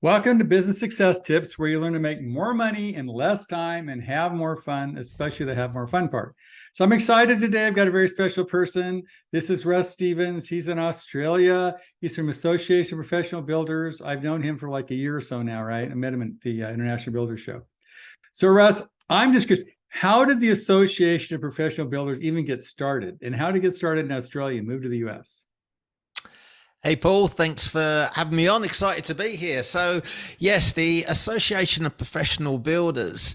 Welcome to Business Success Tips, where you learn to make more money in less time and have more fun, especially the have more fun part. So I'm excited today. I've got a very special person. This is Russ Stephens. He's in Australia. He's from Association of Professional Builders. I've known him for like a year or so now, right? I met him at the International Builders Show. So Russ, I'm just curious, how did the Association of Professional Builders even get started? And how did it get started in Australia and move to the US? Hey, Paul, thanks for having me on. Excited to be here. So, yes, the Association of Professional Builders,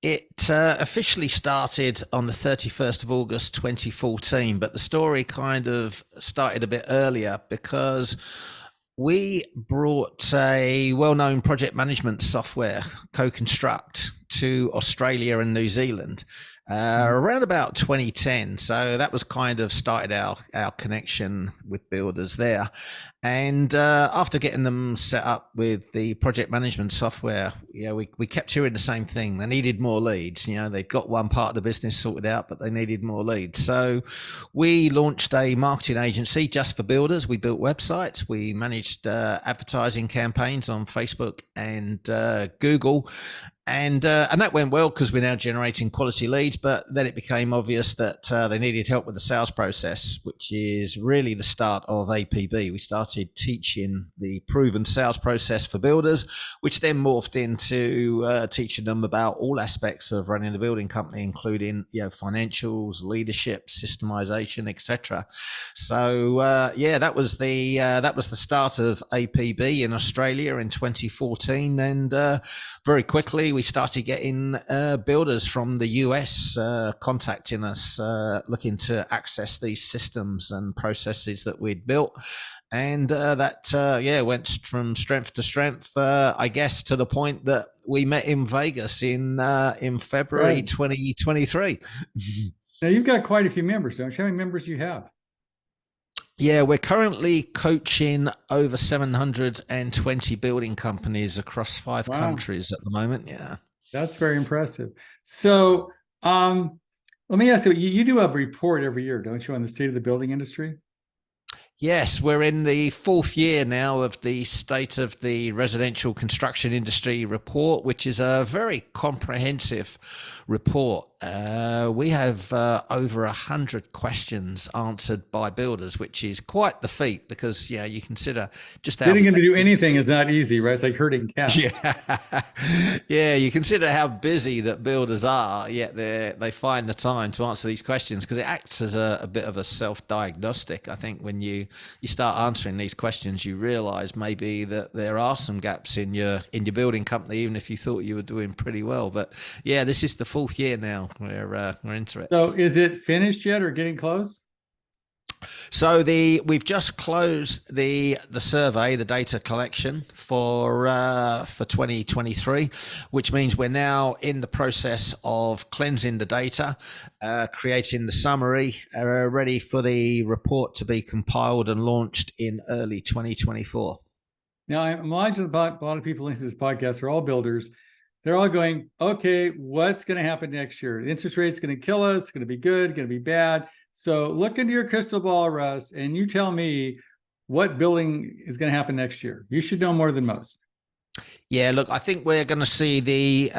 it officially started on the 31st of August 2014, but the story kind of started a bit earlier because we brought a well-known project management software, Co-Construct, to Australia and New Zealand around about 2010. So that was kind of started our connection with builders there. And after getting them set up with the project management software, we kept hearing the same thing. They needed more leads. They'd got one part of the business sorted out, but they needed more leads. So we launched a marketing agency just for builders. We built websites. We managed advertising campaigns on Facebook and Google. And that went well because we're now generating quality leads, but then it became obvious that they needed help with the sales process, which is really the start of APB. We started teaching the proven sales process for builders, which then morphed into teaching them about all aspects of running a building company, including financials, leadership, systemization, etc. So that was the start of APB in Australia in 2014, and very quickly we started getting builders from the US contacting us, looking to access these systems and processes that we'd built. And that went from strength to strength, I guess, to the point that we met in Vegas in February 2023. Now, you've got quite a few members, don't you? How many members do you have? Yeah, we're currently coaching over 720 building companies across 5 countries at the moment. Yeah. That's very impressive. So let me ask you do a report every year, don't you, on the state of the building industry? Yes, we're in the 4th year now of the State of the Residential Construction Industry report, which is a very comprehensive report. We have over 100 questions answered by builders, which is quite the feat because, you consider just how... Getting them to do anything is not easy, right? It's like herding cats. Yeah, you consider how busy that builders are, yet they find the time to answer these questions because it acts as a bit of a self-diagnostic. I think when you start answering these questions, you realize maybe that there are some gaps in your building company, even if you thought you were doing pretty well. But yeah, this is the 4th year now. We're into it. So is it finished yet or getting close? So we've just closed the survey, the data collection for 2023, which means we're now in the process of cleansing the data, creating the summary, ready for the report to be compiled and launched in early 2024. Now, I imagine a lot of people listening to this podcast are all builders. They're all going, okay, what's going to happen next year? The interest rate's going to kill us. It's going to be good, going to be bad. So look into your crystal ball, Russ, and you tell me what building is going to happen next year. You should know more than most. Yeah, look, I think we're going to see the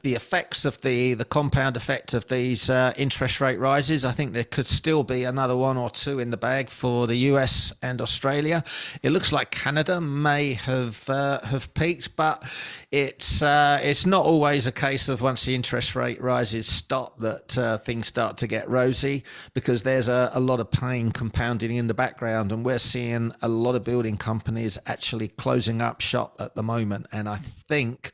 effects of the compound effect of these interest rate rises. I think there could still be another 1 or 2 in the bag for the US and Australia. It looks like Canada may have peaked, but it's not always a case of once the interest rate rises stop that things start to get rosy, because there's a lot of pain compounding in the background, and we're seeing a lot of building companies actually closing up shop at the moment. And I think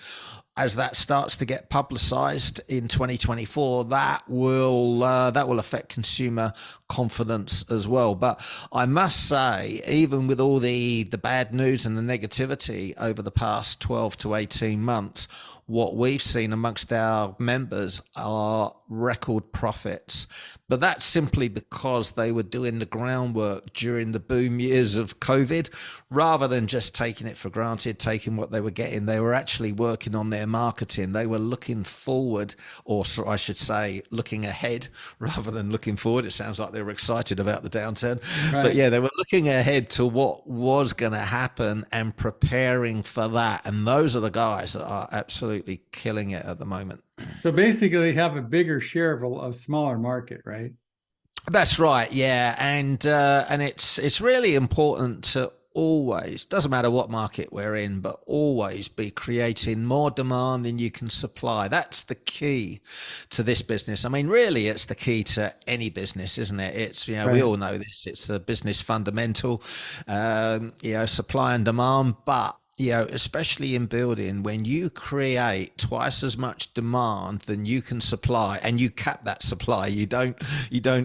as that starts to get publicized in 2024, that will affect consumer confidence as well. But I must say, even with all the bad news and the negativity over the past 12 to 18 months, what we've seen amongst our members are record profits. But that's simply because they were doing the groundwork during the boom years of COVID, rather than just taking it for granted, taking what they were getting. They were actually working on their marketing. They were looking forward, or I should say, looking ahead rather than looking forward. It sounds like they're were excited about the downturn. Right. But yeah, they were looking ahead to what was going to happen and preparing for that. And those are the guys that are absolutely killing it at the moment. So basically, they have a bigger share of a smaller market, right? That's right, yeah, and it's really important to always, doesn't matter what market we're in, but always be creating more demand than you can supply. That's the key to this business. I mean, really, it's the key to any business, isn't it? It's, you know, we all know this. It's a business fundamental, supply and demand, but especially in building, when you create twice as much demand than you can supply and you cap that supply, you don't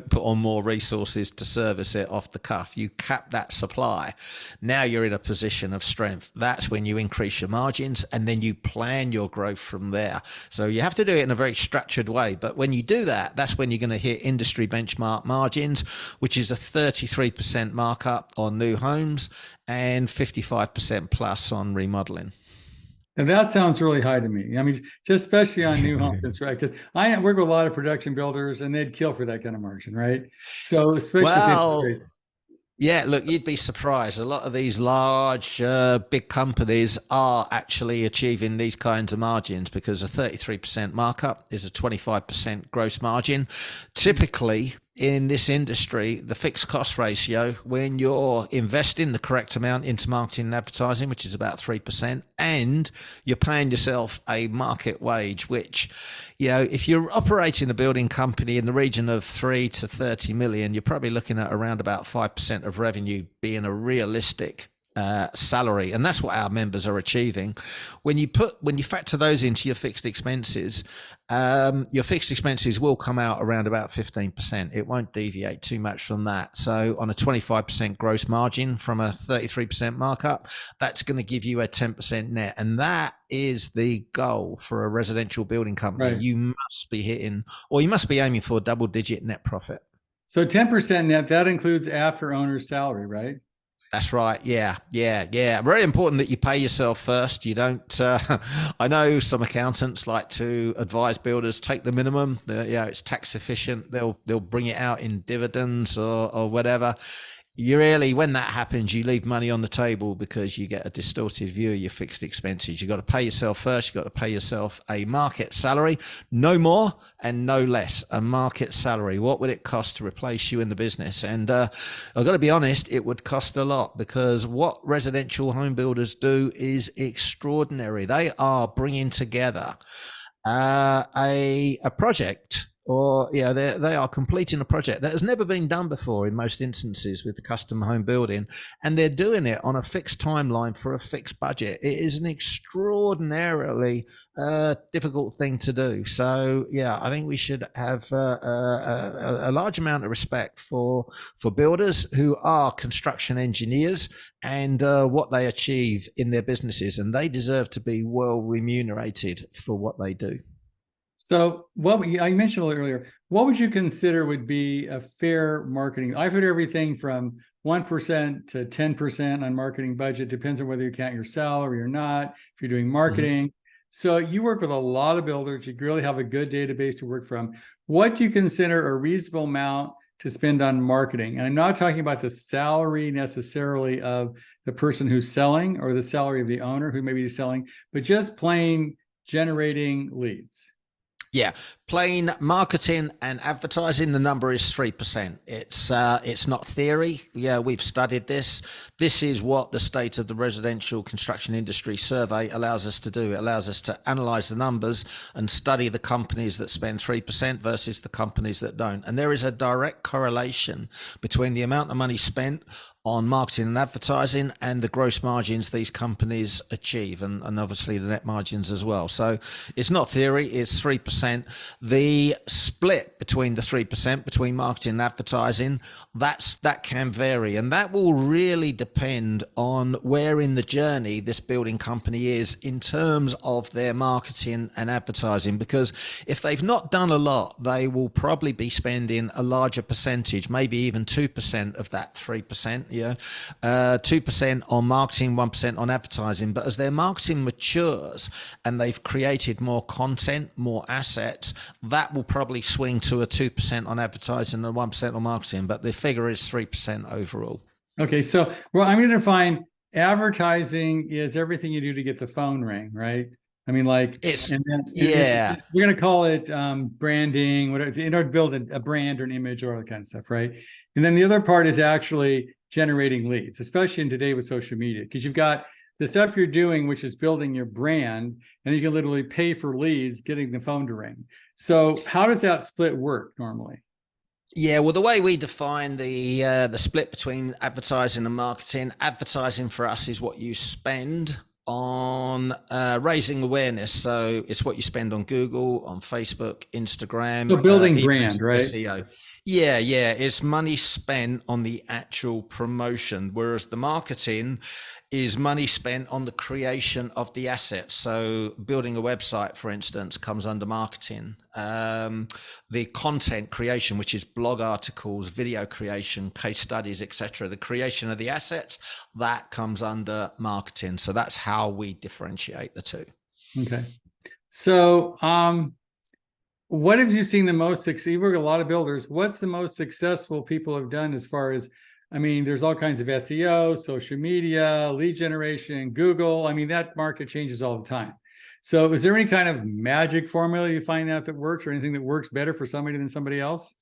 put on more resources to service it off the cuff. You cap that supply. Now you're in a position of strength. That's when you increase your margins and then you plan your growth from there. So you have to do it in a very structured way. But when you do that, that's when you're going to hit industry benchmark margins, which is a 33% markup on new homes and 55% plus on remodeling. And that sounds really high to me. I mean, just especially on new homes, that's right. Because I work with a lot of production builders, and they'd kill for that kind of margin, right? So especially yeah, look, you'd be surprised. A lot of these large, big companies are actually achieving these kinds of margins because a 33% markup is a 25% gross margin. Typically, in this industry, the fixed cost ratio, when you're investing the correct amount into marketing and advertising, which is about 3%, and you're paying yourself a market wage, which, if you're operating a building company in the region of 3 to 30 million, you're probably looking at around about 5% of revenue being a realistic salary, and that's what our members are achieving. When you factor those into your fixed expenses will come out around about 15%. It won't deviate too much from that. So on a 25% gross margin from a 33% markup, that's going to give you a 10% net, and that is the goal for a residential building company. Right. You must be hitting, or you must be aiming for double-digit net profit. So 10% net, that includes after owner's salary, right? That's right. Yeah. Very important that you pay yourself first. You don't, I know some accountants like to advise builders, take the minimum. It's tax efficient. They'll bring it out in dividends or whatever. You really, when that happens, you leave money on the table because you get a distorted view of your fixed expenses. You've got to pay yourself first. You've got to pay yourself a market salary, no more and no less. A market salary. What would it cost to replace you in the business? And I've got to be honest, it would cost a lot, because what residential home builders do is extraordinary. They are bringing together a project, or they are completing a project that has never been done before in most instances with custom home building, and they're doing it on a fixed timeline for a fixed budget. It is an extraordinarily difficult thing to do. So I think we should have a large amount of respect for builders who are construction engineers and what they achieve in their businesses, and they deserve to be well remunerated for what they do. So what I mentioned a little earlier, what would you consider would be a fair marketing? I've heard everything from 1% to 10% on marketing budget. Depends on whether you count your salary or not, if you're doing marketing. Mm-hmm. So you work with a lot of builders. You really have a good database to work from. What do you consider a reasonable amount to spend on marketing? And I'm not talking about the salary necessarily of the person who's selling or the salary of the owner who may be selling, but just plain generating leads. Yeah, plain marketing and advertising, the number is 3%. It's not theory. Yeah, we've studied this. This is what the State of the Residential Construction Industry Survey allows us to do. It allows us to analyze the numbers and study the companies that spend 3% versus the companies that don't. And there is a direct correlation between the amount of money spent on marketing and advertising and the gross margins these companies achieve, and obviously the net margins as well. So it's not theory, it's 3%. The split between the 3% between marketing and advertising, that can vary, and that will really depend on where in the journey this building company is in terms of their marketing and advertising, because if they've not done a lot, they will probably be spending a larger percentage, maybe even 2% of that 3%. 2% on marketing, 1% on advertising. But as their marketing matures and they've created more content, more assets, that will probably swing to a 2% on advertising and 1% on marketing. But the figure is 3% overall. Okay, so I'm going to define advertising is everything you do to get the phone ring, right? I mean, like, It's and then yeah. we're going to call it branding, whatever, in order to build a brand or an image or all that kind of stuff, right? And then the other part is actually generating leads, especially in today with social media, because you've got the stuff you're doing, which is building your brand, and you can literally pay for leads, getting the phone to ring. So how does that split work normally? Yeah, well, the way we define the split between advertising and marketing, advertising for us is what you spend on raising awareness. So it's what you spend on Google, on Facebook, Instagram, So building even brand, right? SEO. Yeah, it's money spent on the actual promotion, whereas the marketing is money spent on the creation of the assets. So building a website, for instance, comes under marketing. The content creation, which is blog articles, video creation, case studies, etc., the creation of the assets, that comes under marketing. So that's how we differentiate the two. Okay. So what have you seen the most success? You've worked with a lot of builders. What's the most successful people have done as far as, I mean, there's all kinds of SEO, social media, lead generation, Google. I mean, that market changes all the time. So is there any kind of magic formula you find that works, or anything that works better for somebody than somebody else?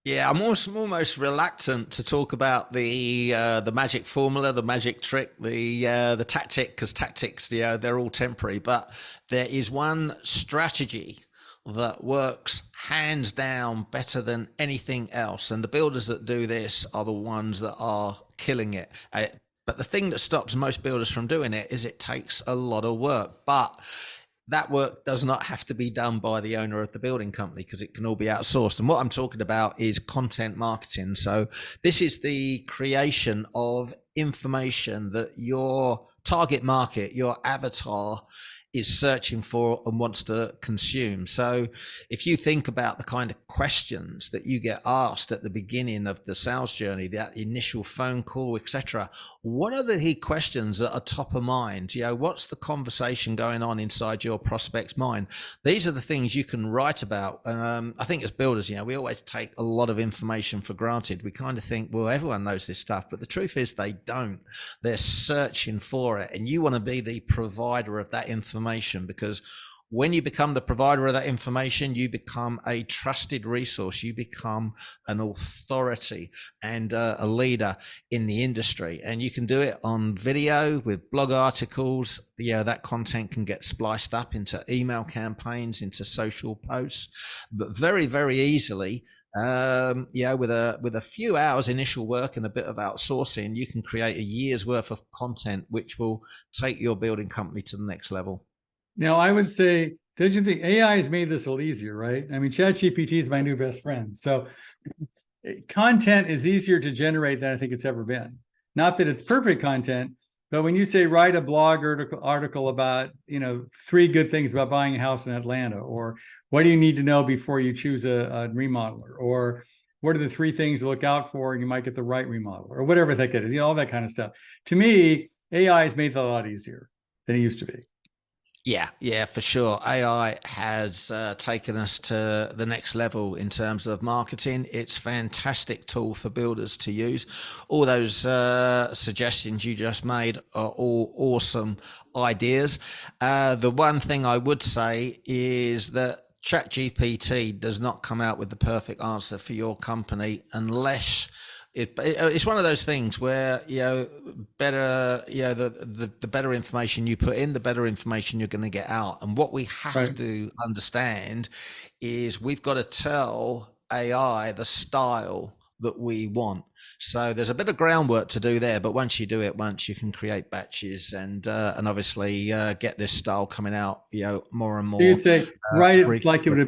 Yeah, I'm almost reluctant to talk about the magic formula, the magic trick, the tactic, because tactics, they're all temporary. But there is one strategy that works hands down better than anything else, and the builders that do this are the ones that are killing it. But the thing that stops most builders from doing it is it takes a lot of work. But that work does not have to be done by the owner of the building company, because it can all be outsourced. And what I'm talking about is content marketing. So this is the creation of information that your target market, your avatar, is searching for and wants to consume. So if you think about the kind of questions that you get asked at the beginning of the sales journey, that initial phone call, etc., what are the questions that are top of mind? What's the conversation going on inside your prospect's mind? These are the things you can write about. I think as builders, we always take a lot of information for granted. We kind of think, well, everyone knows this stuff, but the truth is they don't. They're searching for it, and you want to be the provider of that information, because when you become the provider of that information, you become a trusted resource. You become an authority and a leader in the industry. And you can do it on video with blog articles. That content can get spliced up into email campaigns, into social posts, but very, very easily. With a few hours initial work and a bit of outsourcing, you can create a year's worth of content, which will take your building company to the next level. Now, I would say, don't you think AI has made this a little easier, right? I mean, ChatGPT is my new best friend. So content is easier to generate than I think it's ever been. Not that it's perfect content, but when you say write a blog article about, 3 good things about buying a house in Atlanta, or what do you need to know before you choose a remodeler, or what are the 3 things to look out for and you might get the right remodeler, or whatever the heck it is, all that kind of stuff. To me, AI has made it a lot easier than it used to be. Yeah, for sure. AI has taken us to the next level in terms of marketing. It's a fantastic tool for builders to use. All those suggestions you just made are all awesome ideas. The one thing I would say is that ChatGPT does not come out with the perfect answer for your company unless it's one of those things where better the better information you put in, the better information you're going to get out. And what we have to understand is we've got to tell AI the style that we want. So there's a bit of groundwork to do there, but once you do it once, you can create batches and obviously get this style coming out more and more. So you'd say write it like it would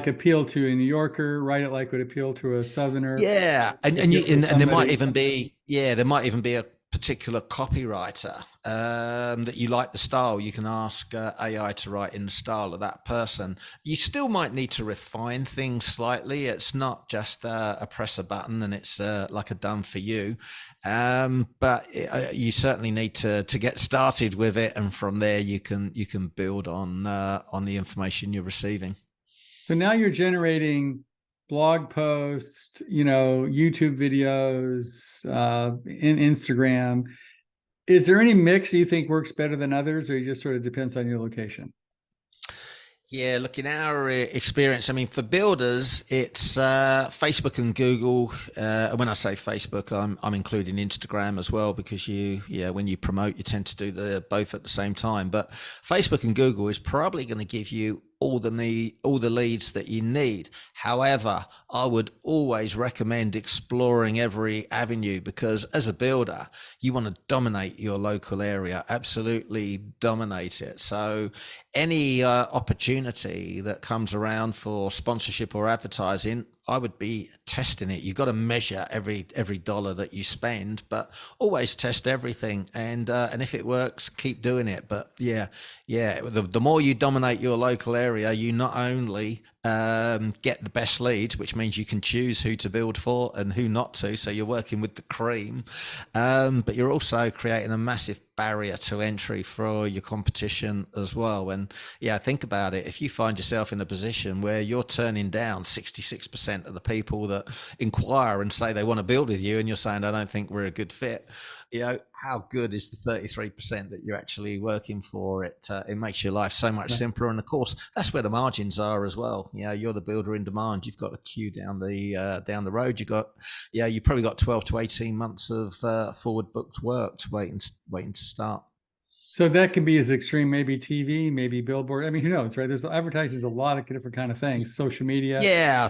appeal to a New Yorker, write it like it would appeal to a Southerner. Yeah, and there might even be a particular copywriter, that you like the style, you can ask AI to write in the style of that person. You still might need to refine things slightly. It's not just a press a button and it's like a done for you. But you certainly need to get started with it, and from there you can build on the information you're receiving. So now you're generating blog posts, YouTube videos, in Instagram. Is there any mix you think works better than others, or it just sort of depends on your location? Yeah, look, in our experience, I mean, for builders, it's Facebook and Google. When I say Facebook, I'm including Instagram as well, because when you promote, you tend to do the both at the same time. But Facebook and Google is probably going to give you all the leads that you need. However, I would always recommend exploring every avenue, because as a builder, you want to dominate your local area, absolutely dominate it. So any opportunity that comes around for sponsorship or advertising, I would be testing it. You've got to measure every dollar that you spend, but always test everything. And if it works, keep doing it. But the more you dominate your local area, you not only get the best leads, which means you can choose who to build for and who not to. So you're working with the cream, but you're also creating a massive barrier to entry for your competition as well. And think about it. If you find yourself in a position where you're turning down 66% of the people that inquire and say they want to build with you, and you're saying, I don't think we're a good fit, how good is the 33% that you're actually working for? It makes your life so much simpler. And of course, that's where the margins are as well. You're the builder in demand. You've got a queue down the road. You probably got 12 to 18 months of forward booked work waiting to start. So that can be as extreme, maybe TV, maybe billboard. I mean, who knows, right? There's advertising a lot of different kind of things, social media. Yeah.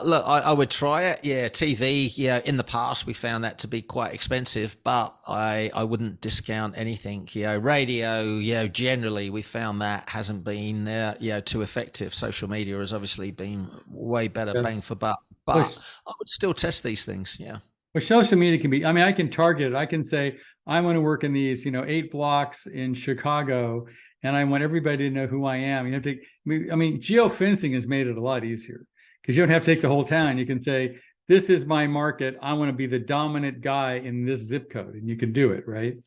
Look, I would try it. Yeah, TV. Yeah, in the past we found that to be quite expensive, but I wouldn't discount anything. Radio. Generally we found that hasn't been too effective. Social media has obviously been way better bang for buck, but I would still test these things. Yeah. Well, social media can be. I mean, I can target it. I can say I want to work in these 8 blocks in Chicago, and I want everybody to know who I am. You have to. I mean, geofencing has made it a lot easier, because you don't have to take the whole town. You can say, this is my market. I want to be the dominant guy in this zip code. And you can do it, right?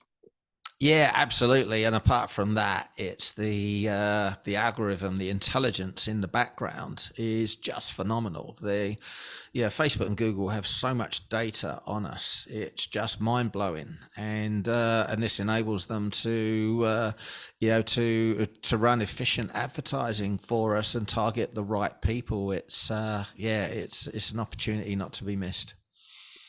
Yeah, absolutely. And apart from that, it's the algorithm, the intelligence in the background is just phenomenal. Facebook and Google have so much data on us. It's just mind blowing. And this enables them to run efficient advertising for us and target the right people. It's an opportunity not to be missed.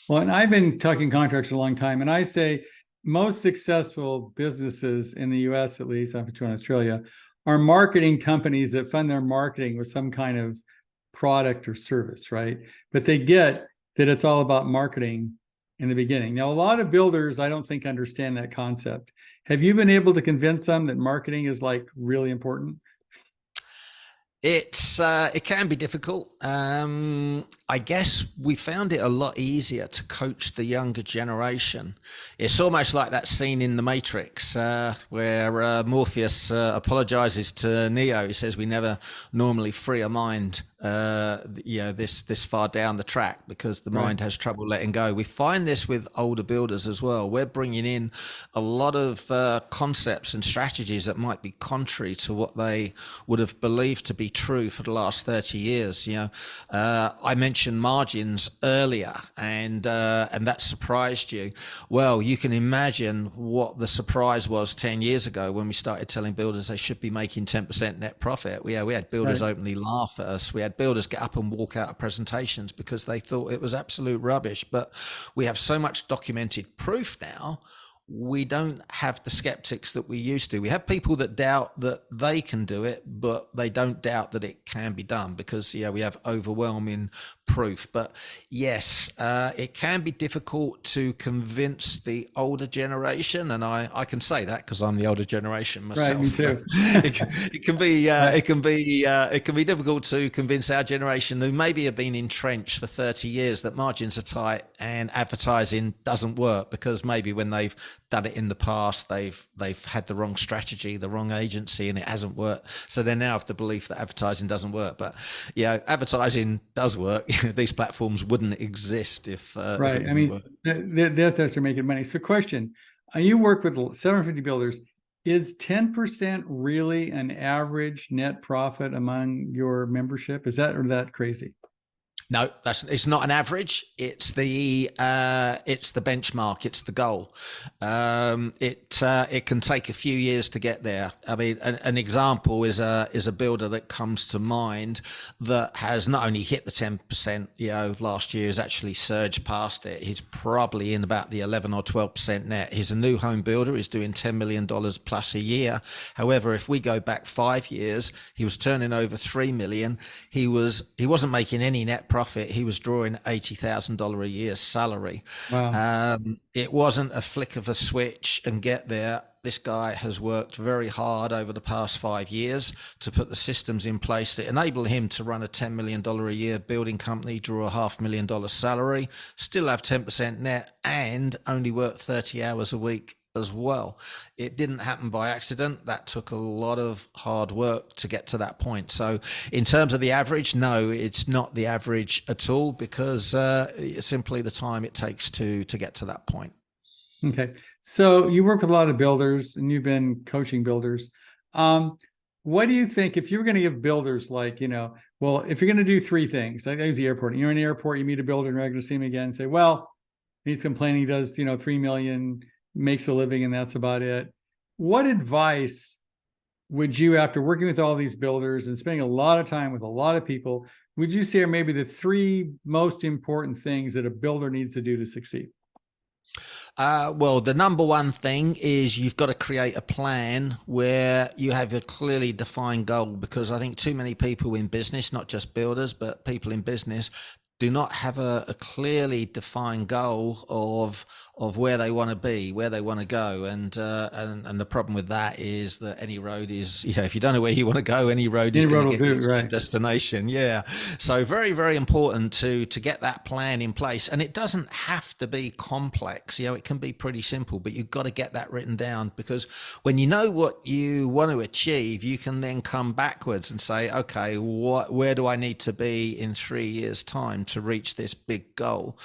Well, and I've been talking contracts a long time, and I say most successful businesses in the US, at least, I'm in Australia, are marketing companies that fund their marketing with some kind of product or service, right? But they get that it's all about marketing in the beginning. Now, a lot of builders, I don't think, understand that concept. Have you been able to convince them that marketing is really important? It can be difficult. I guess we found it a lot easier to coach the younger generation. It's almost like that scene in The Matrix where Morpheus apologizes to Neo. He says, we never normally free a mind this far down the track, because the mind has trouble letting go. We find this with older builders as well. We're bringing in a lot of concepts and strategies that might be contrary to what they would have believed to be true for the last 30 years. I mentioned margins earlier, and that surprised you. Well, you can imagine what the surprise was 10 years ago when we started telling builders they should be making 10% net profit. We had builders openly laugh at us. We had builders get up and walk out of presentations because they thought it was absolute rubbish. But we have so much documented proof now, we don't have the skeptics that we used to. We have people that doubt that they can do it, but they don't doubt that it can be done, because we have overwhelming proof. But yes, it can be difficult to convince the older generation, and I can say that because I'm the older generation Right, me myself. too. It can be Right. it can be difficult to convince our generation who maybe have been entrenched for 30 years that margins are tight and advertising doesn't work, because maybe when they've done it in the past, they've had the wrong strategy, the wrong agency, and it hasn't worked. So they now have the belief that advertising doesn't work. But yeah, advertising does work. These platforms wouldn't exist if Right. it I didn't mean, work. that's they're making money. So question, you work with 750 builders. Is 10% really an average net profit among your membership? Is that, or that crazy? No, it's not an average. It's the benchmark. It's the goal. It can take a few years to get there. I mean, an example is a builder that comes to mind that has not only hit the 10%, last year, has actually surged past it. He's probably in about the 11 or 12% net. He's a new home builder. He's doing $10 million plus a year. However, if we go back 5 years, he was turning over 3 million. He wasn't making any net profit. He was drawing $80,000 a year salary. Wow. It wasn't a flick of a switch and get there. This guy has worked very hard over the past 5 years to put the systems in place that enable him to run a $10 million a year building company, draw a $500,000 salary, still have 10% net, and only work 30 hours a week as well. It didn't happen by accident. That took a lot of hard work to get to that point. So in terms of the average, no, it's not the average at all, because simply the time it takes to get to that point. Okay. So you work with a lot of builders and you've been coaching builders. What do you think if you were going to give builders, like, well, if you're going to do three things, like there's the airport, you're in the airport, you meet a builder and you're going to see him again and say, well, he's complaining, he does, 3 million, makes a living, and that's about it. What advice would you, after working with all these builders and spending a lot of time with a lot of people, would you say are maybe the three most important things that a builder needs to do to succeed? Well, the number one thing is you've got to create a plan where you have a clearly defined goal, because I think too many people in business, not just builders, but people in business, do not have a clearly defined goal of where they want to be, where they want to go, and the problem with that is that any road is, if you don't know where you want to go, any road is going to get you to your destination. Yeah, so very, very important to get that plan in place, and it doesn't have to be complex. It can be pretty simple, but you've got to get that written down, because when you know what you want to achieve, you can then come backwards and say, okay, where do I need to be in 3 years' time to reach this big goal?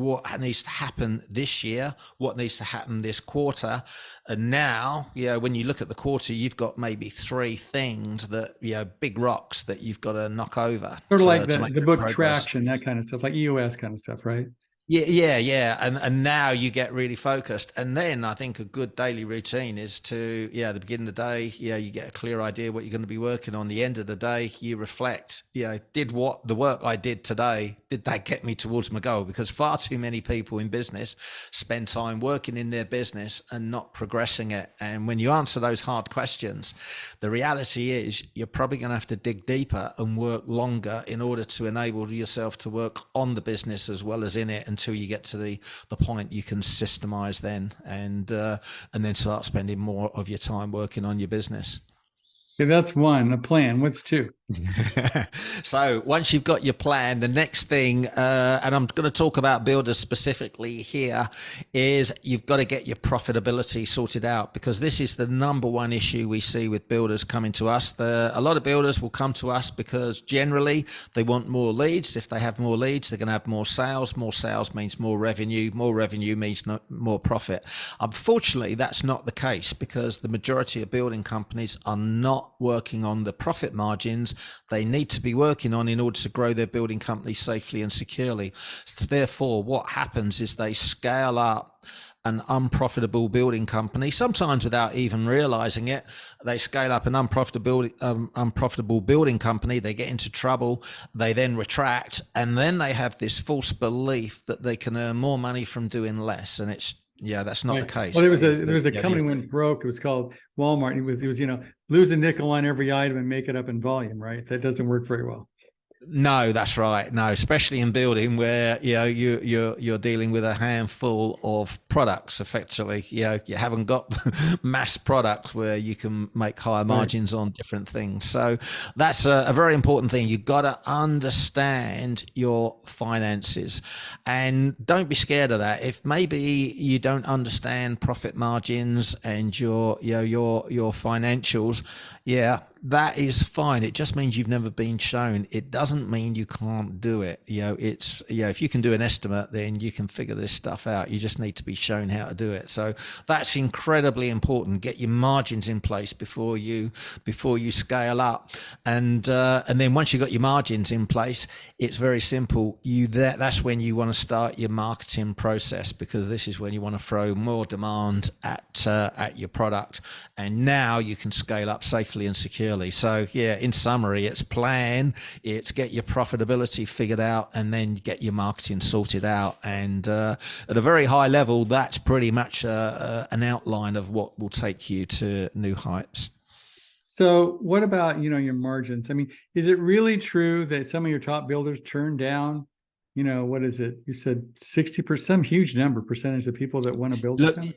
What needs to happen this year, what needs to happen this quarter. And now, when you look at the quarter, you've got maybe three things that, big rocks that you've got to knock over. Sort of like the book progress. Traction, that kind of stuff, like EOS kind of stuff, right? Yeah. And now you get really focused. And then I think a good daily routine is to, at the beginning of the day, you get a clear idea what you're going to be working on. The end of the day, you reflect, did what the work I did today, did that get me towards my goal? Because far too many people in business spend time working in their business and not progressing it. And when you answer those hard questions, the reality is you're probably going to have to dig deeper and work longer in order to enable yourself to work on the business as well as in it, until you get to the point you can systemize then, and then start spending more of your time working on your business. Okay, that's one, a plan. What's two? So once you've got your plan, the next thing, and I'm going to talk about builders specifically here, is you've got to get your profitability sorted out, because this is the number one issue we see with builders coming to us. A lot of builders will come to us because generally they want more leads. If they have more leads, they're going to have more sales. More sales means more revenue. More revenue means more profit. Unfortunately, that's not the case, because the majority of building companies are not working on the profit margins they need to be working on in order to grow their building company safely and securely. Therefore, what happens is they scale up an unprofitable building company, sometimes without even realizing it. They scale up an unprofitable building company, they get into trouble, they then retract, and then they have this false belief that they can earn more money from doing less. And that's not the case. Well, there was a company went broke. It was called Walmart. It was lose a nickel on every item and make it up in volume, right? That doesn't work very well. No, that's right. No, especially in building where you're dealing with a handful of products. Effectively, you haven't got mass products where you can make higher Right. margins on different things. So that's a very important thing. You've got to understand your finances, and don't be scared of that. If maybe you don't understand profit margins and your financials, yeah, that is fine. It just means you've never been shown. It doesn't mean you can't do it. It's if you can do an estimate, then you can figure this stuff out. You just need to be shown how to do it. So that's incredibly important. Get your margins in place before you scale up, and then once you've got your margins in place, it's very simple. That's when you want to start your marketing process, because this is when you want to throw more demand at your product, and now you can scale up safely and securely. So yeah, in summary, it's plan, it's get your profitability figured out, and then get your marketing sorted out. And at a very high level, that's pretty much an outline of what will take you to new heights. So what about, your margins? I mean, is it really true that some of your top builders turn down, what is it? You said 60%, some huge percentage of people that want to build with Look, them?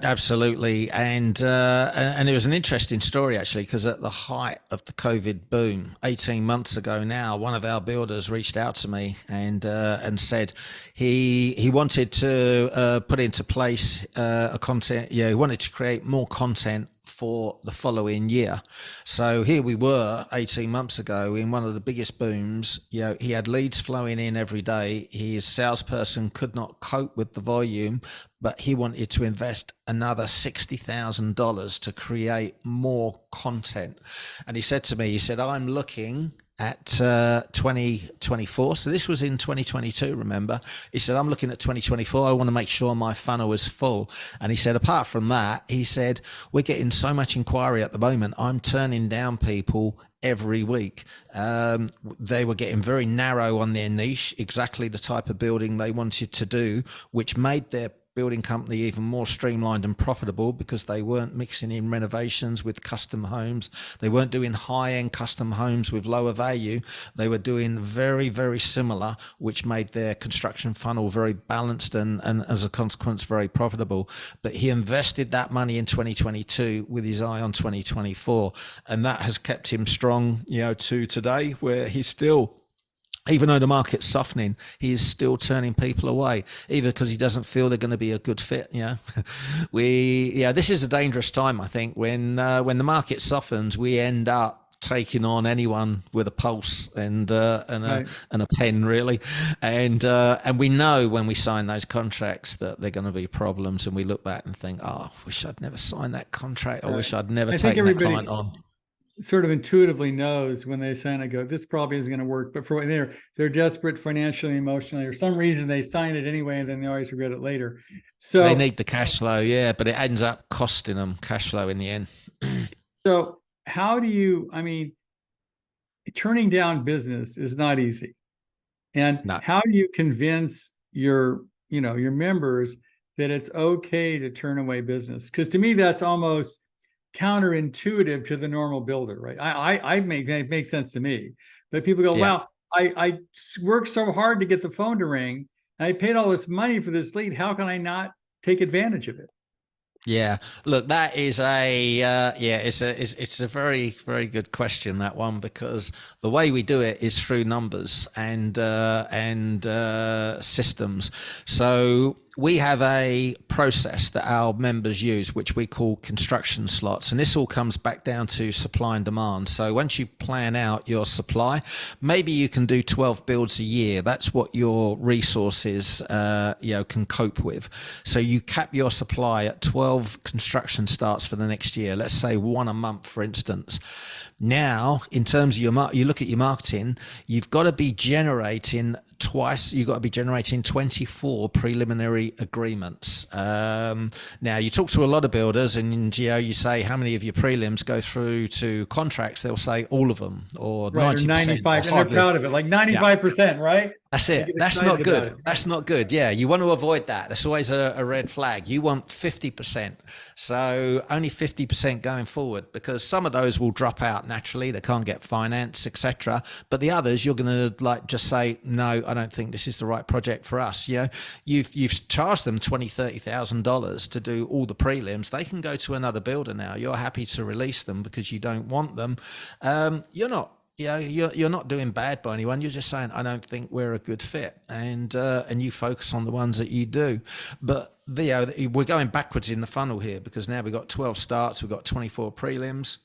absolutely, and it was an interesting story actually, because at the height of the COVID boom, 18 months ago now, one of our builders reached out to me and said he wanted to put into place a content. Yeah, he wanted to create more content for the following year. So here we were 18 months ago in one of the biggest booms. He had leads flowing in every day. His salesperson could not cope with the volume, but he wanted to invest another $60,000 to create more content. And he said to me, I'm looking at 2024. So this was in 2022, remember? He said, I'm looking at 2024. I want to make sure my funnel is full. And he said, apart from that, he said, we're getting so much inquiry at the moment. I'm turning down people every week. They were getting very narrow on their niche, exactly the type of building they wanted to do, which made their building company even more streamlined and profitable, because they weren't mixing in renovations with custom homes. They weren't doing high-end custom homes with lower value. They were doing very, very similar, which made their construction funnel very balanced and as a consequence, very profitable. But he invested that money in 2022 with his eye on 2024. And that has kept him strong, to today, where he's still, even though the market's softening, he is still turning people away, either because he doesn't feel they're going to be a good fit. This is a dangerous time, I think. When the market softens, we end up taking on anyone with a pulse and Right. a pen, really. And we know when we sign those contracts that they're going to be problems, and we look back and think, oh, I wish I'd never signed that contract. I wish I'd never I think taken that everybody client on. sort of intuitively knows when they sign it, go, this probably isn't going to work. But for when they're desperate financially, emotionally, or some reason they sign it anyway, and then they always regret it later. They So need the cash flow, yeah, but it ends up costing them cash flow in the end. so how do you, I mean, turning down business is not easy. And No. how do you convince your members that it's okay to turn away business? Because to me, that's almost counterintuitive to the normal builder, right? I make it makes sense to me, but people go, Yeah. "Wow, I worked so hard to get the phone to ring. I paid all this money for this lead. How can I not take advantage of it?" Yeah, look, that is it's a very, very good question, that one, because the way we do it is through numbers and systems. So we have a process that our members use, which we call construction slots. And this all comes back down to supply and demand. So once you plan out your supply, maybe you can do 12 builds a year. That's what your resources, can cope with. So you cap your supply at 12 construction starts for the next year. Let's say one a month, for instance. Now, in terms of you look at your marketing, you've got to be generating twice. You've got to be generating 24 preliminary agreements. Now, you talk to a lot of builders, and you say, how many of your prelims go through to contracts? They'll say all of them, or Right, or 90%, 95, or and they're hardly. proud of it, like Yeah. 95%, right? That's I it. get That's excited not about it. good. That's not good. Yeah, you want to avoid that. That's always a red flag. You want 50%. So only 50% going forward, because some of those will drop out naturally. They can't get finance, etc. But the others, you're going to like just say, no, I don't think this is the right project for us. You know, you've charged them $20,000-$30,000 to do all the prelims. They can go to another builder now. You're happy to release them because you don't want them. You're not. Yeah, you're not doing bad by anyone. You're just saying, I don't think we're a good fit, and you focus on the ones that you do. But we're going backwards in the funnel here, because now we've got 12 starts, we've got 24 prelims.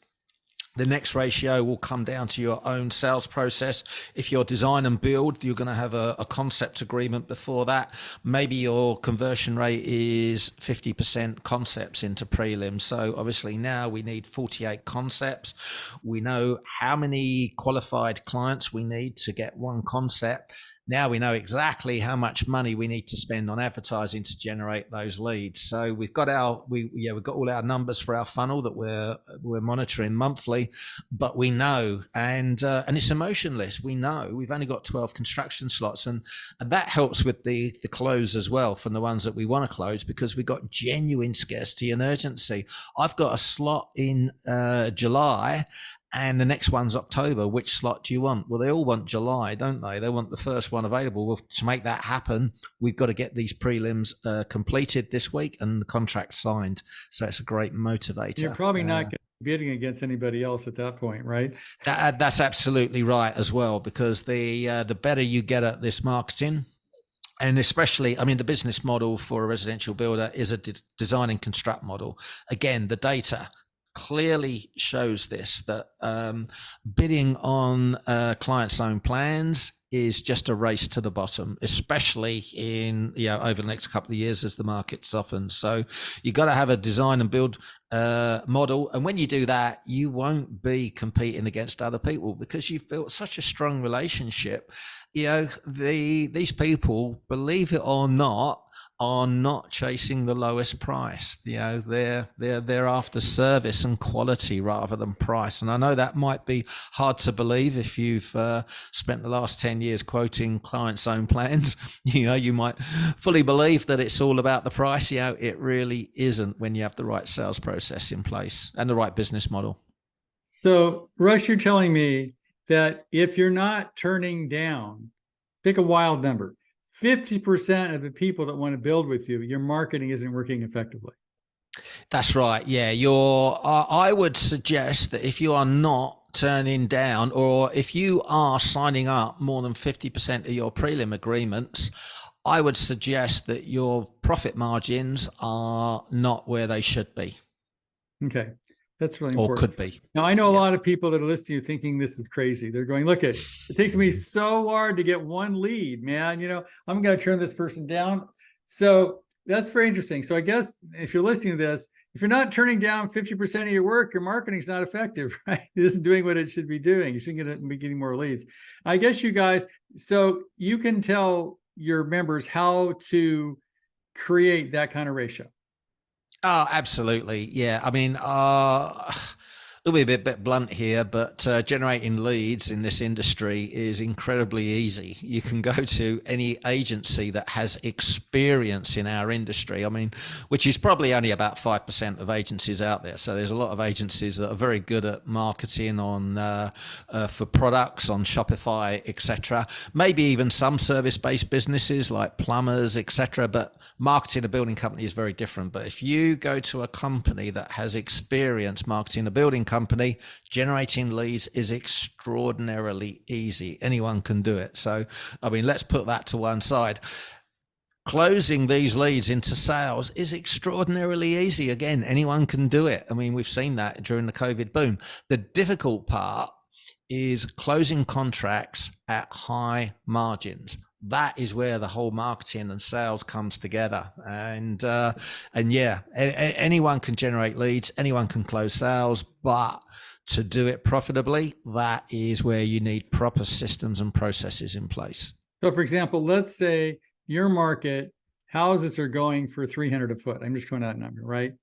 The next ratio will come down to your own sales process. If you're design and build, you're going to have a concept agreement before that. Maybe your conversion rate is 50% concepts into prelims. So obviously now we need 48 concepts. We know how many qualified clients we need to get one concept. Now we know exactly how much money we need to spend on advertising to generate those leads. So we've got we've got all our numbers for our funnel that we're monitoring monthly, but we know, and it's emotionless. We know we've only got 12 construction slots, and that helps with the close as well from the ones that we want to close, because we've got genuine scarcity and urgency. I've got a slot in July, and the next one's October. Which slot do you want? Well, they all want July, don't they? They want the first one available. Well, to make that happen, we've got to get these prelims completed this week and the contract signed. So it's a great motivator. You're probably not bidding against anybody else at that point, right? That's absolutely right as well, because the better you get at this marketing, and especially, I mean, the business model for a residential builder is a design and construct model. Again, the data clearly shows this, that bidding on clients' own plans is just a race to the bottom, especially in over the next couple of years as the market softens. So you got to have a design and build model, and when you do that, you won't be competing against other people, because you've built such a strong relationship. These people, believe it or not, are not chasing the lowest price. They're after service and quality rather than price. And I know that might be hard to believe if you've spent the last 10 years quoting clients' own plans. You might fully believe that it's all about the price. It really isn't, when you have the right sales process in place and the right business model. So, Russ, you're telling me that if you're not turning down, pick a wild number, 50% of the people that want to build with you, your marketing isn't working effectively. That's right. Yeah. I would suggest that if you are not turning down, or if you are signing up more than 50% of your prelim agreements, I would suggest that your profit margins are not where they should be. Okay. That's really important. Or could be. Now, I know a lot of people that are listening to you thinking this is crazy. They're going, look, it takes me so hard to get one lead, man. I'm going to turn this person down. So that's very interesting. So I guess if you're listening to this, if you're not turning down 50% of your work, your marketing's not effective, right? It isn't doing what it should be doing. You shouldn't be getting more leads. I guess you guys, so you can tell your members how to create that kind of ratio. Oh, absolutely. Yeah. I mean, it'll be a bit blunt here, but generating leads in this industry is incredibly easy. You can go to any agency that has experience in our industry. I mean, which is probably only about 5% of agencies out there. So there's a lot of agencies that are very good at marketing on for products on Shopify, etc. Maybe even some service-based businesses like plumbers, etc. But marketing a building company is very different. But if you go to a company that has experience marketing a building company, generating leads is extraordinarily easy. Anyone can do it. So, I mean, let's put that to one side. Closing these leads into sales is extraordinarily easy. Again, anyone can do it. I mean, we've seen that during the COVID boom. The difficult part is closing contracts at high margins. That is where the whole marketing and sales comes together. And yeah, anyone can generate leads, anyone can close sales, but to do it profitably, that is where you need proper systems and processes in place. So for example, let's say your market houses are going for 300 a foot. I'm just going out a number, right?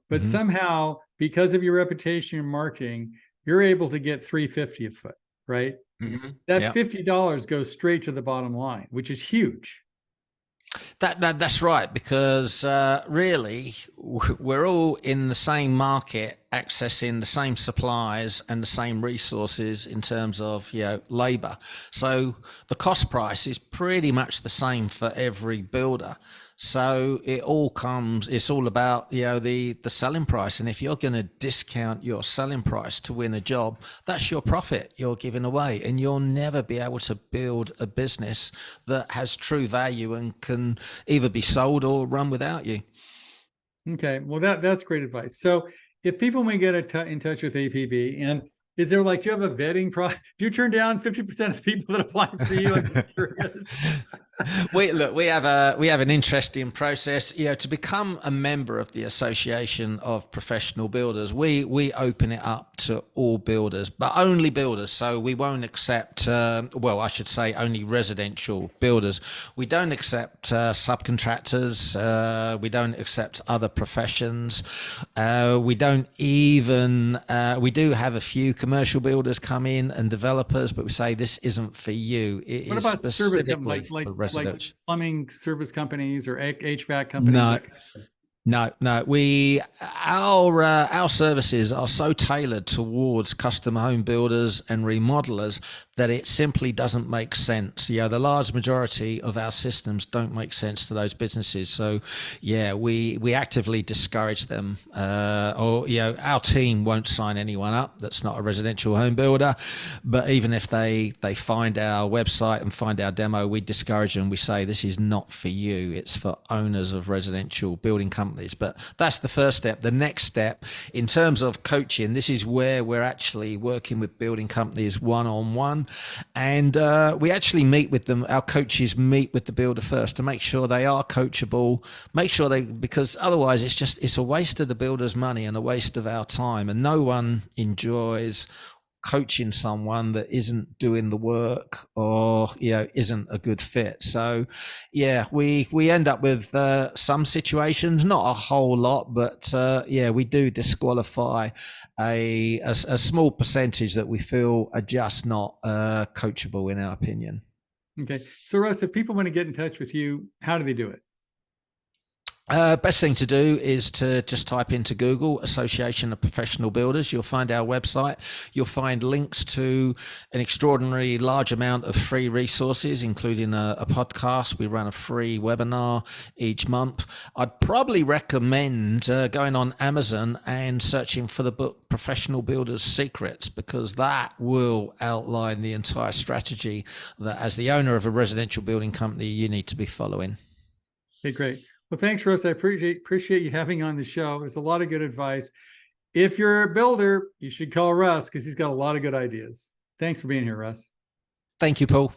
But somehow, because of your reputation and marketing, you're able to get 350 a foot, right? that Yeah. $50 goes straight to the bottom line, which is huge. That's right, because really we're all in the same market, accessing the same supplies and the same resources in terms of labor. So the cost price is pretty much the same for every builder. So it's all about the selling price, and if you're going to discount your selling price to win a job, that's your profit you're giving away, and you'll never be able to build a business that has true value and can either be sold or run without you. Okay, well that's great advice. So if people want to get in touch with APB, and is there do you have a vetting process? Do you turn down 50% of people that apply for you? I'm just curious. we have an interesting process. To become a member of the Association of Professional Builders, we open it up to all builders, but only builders. So we won't accept I should say only residential builders. We don't accept subcontractors. We don't accept other professions. We don't even we do have a few commercial builders come in and developers, but we say this isn't for you. What about service companies, like plumbing service companies or HVAC companies? No, no. Our services are so tailored towards custom home builders and remodelers that it simply doesn't make sense. The large majority of our systems don't make sense to those businesses. So, we actively discourage them. Our team won't sign anyone up that's not a residential home builder. But even if they find our website and find our demo, we discourage them. We say this is not for you. It's for owners of residential building companies. But that's the first step. The next step, in terms of coaching, this is where we're actually working with building companies one-on-one. And we actually meet with them. Our coaches meet with the builder first to make sure they are coachable, because otherwise it's a waste of the builder's money and a waste of our time. And no one enjoys coaching someone that isn't doing the work or isn't a good fit. So we end up with some situations, not a whole lot, but we do disqualify a small percentage that we feel are just not coachable in our opinion. Okay, so Russ, if people want to get in touch with you, how do they do it? Best thing to do is to just type into Google Association of Professional Builders. You'll find our website. You'll find links to an extraordinary large amount of free resources, including a podcast. We run a free webinar each month. I'd probably recommend going on Amazon and searching for the book Professional Builders Secrets, because that will outline the entire strategy that, as the owner of a residential building company, you need to be following. Okay, great. Well, thanks, Russ. I appreciate you having on the show. There's a lot of good advice. If you're a builder, you should call Russ because he's got a lot of good ideas. Thanks for being here, Russ. Thank you, Paul.